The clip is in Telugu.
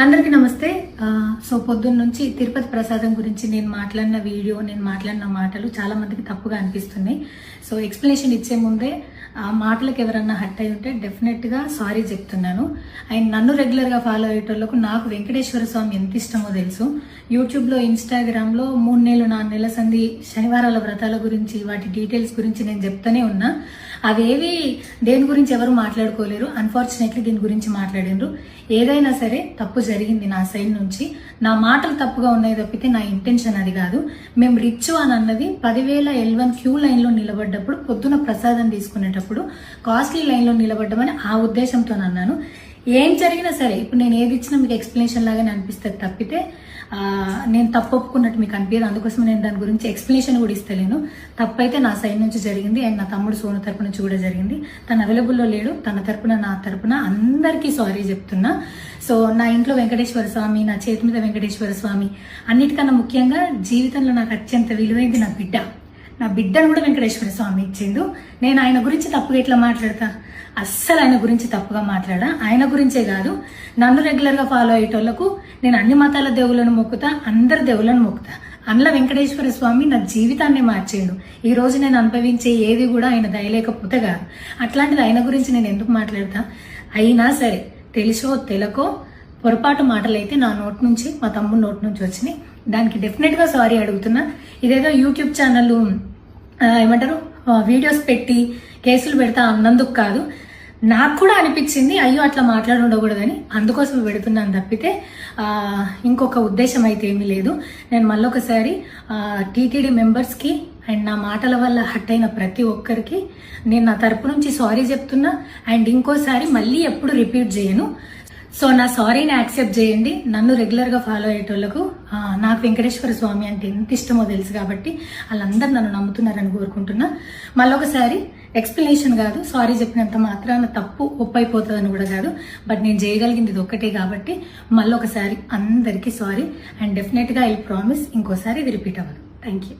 అందరికీ నమస్తే. సో పొద్దున్న నుంచి తిరుపతి ప్రసాదం గురించి నేను మాట్లాడిన వీడియో, నేను మాట్లాడిన మాటలు చాలా మందికి తప్పుగా అనిపిస్తున్నాయి. సో ఎక్స్ప్లెనేషన్ ఇచ్చే ముందే ఆ మాటలకు ఎవరన్నా హర్ట్ అయి ఉంటే డెఫినెట్గా సారీ చెప్తున్నాను. అండ్ నన్ను రెగ్యులర్గా ఫాలో అయ్యేటోళ్లకు నాకు వెంకటేశ్వర స్వామి ఎంత ఇష్టమో తెలుసు. యూట్యూబ్లో, ఇన్స్టాగ్రామ్లో 3 నెలలు 4 నెలల సంధి శనివారాల వ్రతాల గురించి, వాటి డీటెయిల్స్ గురించి నేను చెప్తూనే ఉన్నా. అవేవి దేని గురించి ఎవరు మాట్లాడుకోలేరు. అన్ఫార్చునేట్లీ దీని గురించి మాట్లాడిండ్రు. ఏదైనా సరే తప్పు జరిగింది నా సైడ్ నుంచి. నా మాటలు తప్పుగా ఉన్నాయి తప్పితే నా ఇంటెన్షన్ అది కాదు. మేము రిచ్ అని అన్నది 10,000 L1 క్యూ లైన్లో నిలబడ్డప్పుడు, పొద్దున ప్రసాదం తీసుకునేటప్పుడు కాస్ట్లీ లైన్లో నిలబడ్డమని ఆ ఉద్దేశంతో అన్నాను. ఏం జరిగినా సరే ఇప్పుడు నేను ఏది ఇచ్చినా మీకు ఎక్స్ప్లెనేషన్ లాగానే అనిపిస్తుంది తప్పితే నేను తప్పు ఒప్పుకున్నట్టు మీకు అనిపించదు. అందుకోసం నేను దాని గురించి ఎక్స్ప్లెనేషన్ కూడా ఇస్తలేను. తప్పైతే నా సైడ్ నుంచి జరిగింది అండ్ నా తమ్ముడు సోను తరపు నుంచి కూడా జరిగింది. తను అవైలబుల్లో లేడు. తన తరపున, నా తరపున అందరికీ సారీ చెప్తున్నా. సో నా ఇంట్లో వెంకటేశ్వర స్వామి, నా చేతి మీద వెంకటేశ్వర స్వామి, అన్నిటికన్నా ముఖ్యంగా జీవితంలో నాకు అత్యంత విలువైంది నా బిడ్డ. నా బిడ్డను కూడా వెంకటేశ్వర స్వామి ఇచ్చిండు. నేను ఆయన గురించి తప్పుగా ఎట్లా మాట్లాడతా? అస్సలు ఆయన గురించి తప్పుగా మాట్లాడా. ఆయన గురించే కాదు, నన్ను రెగ్యులర్గా ఫాలో అయ్యేటోళ్లకు నేను అన్ని మతాల దేవులను మొక్కుతా, అందరి దేవులను మొక్కుతా. అందులో వెంకటేశ్వర స్వామి నా జీవితాన్ని మార్చేయండు. ఈ రోజు నేను అనుభవించే ఏది కూడా ఆయన దయలేకపోతే కాదు. అట్లాంటిది ఆయన గురించి నేను ఎందుకు మాట్లాడతా? అయినా సరే తెలుసో తెలకో పొరపాటు మాటలైతే నా నోటి నుంచి, మా తమ్ముడు నోటి నుంచి వచ్చినాయి. దానికి డెఫినెట్గా సారీ అడుగుతున్నా. ఇదేదో యూట్యూబ్ ఛానల్ ఏమంటారు వీడియోస్ పెట్టి కేసులు పెడతా అన్నందుకు కాదు, నాకు కూడా అనిపించింది అయ్యో అట్లా మాట్లాడి ఉండకూడదని, అందుకోసం పెడుతున్నాను తప్పితే ఇంకొక ఉద్దేశం అయితే ఏమీ లేదు. నేను మళ్ళొకసారి టీటీడీ మెంబర్స్కి అండ్ నా మాటల వల్ల హర్ట్ అయిన ప్రతి ఒక్కరికి నేను నా తరపు నుంచి సారీ చెప్తున్నా. అండ్ ఇంకోసారి మళ్ళీ ఎప్పుడు రిపీట్ చేయను. సో నా సారీని యాక్సెప్ట్ చేయండి. నన్ను రెగ్యులర్గా ఫాలో అయ్యేటోళ్లకు నాకు వెంకటేశ్వర స్వామి అంటే ఎంత ఇష్టమో తెలుసు కాబట్టి వాళ్ళందరూ నన్ను నమ్ముతున్నారని కోరుకుంటున్నా. మళ్ళొకసారి ఎక్స్ప్లెనేషన్ కాదు, సారీ చెప్పినంత మాత్రాన తప్పు ఒప్పైపోతుందని కూడా కాదు. బట్ నేను చేయగలిగింది ఇది ఒక్కటే కాబట్టి మళ్ళొకసారి అందరికీ సారీ. అండ్ డెఫినెట్గా ఐ ప్రామిస్ ఇంకోసారి ఇది రిపీట్ అవ్వదు. Thank you.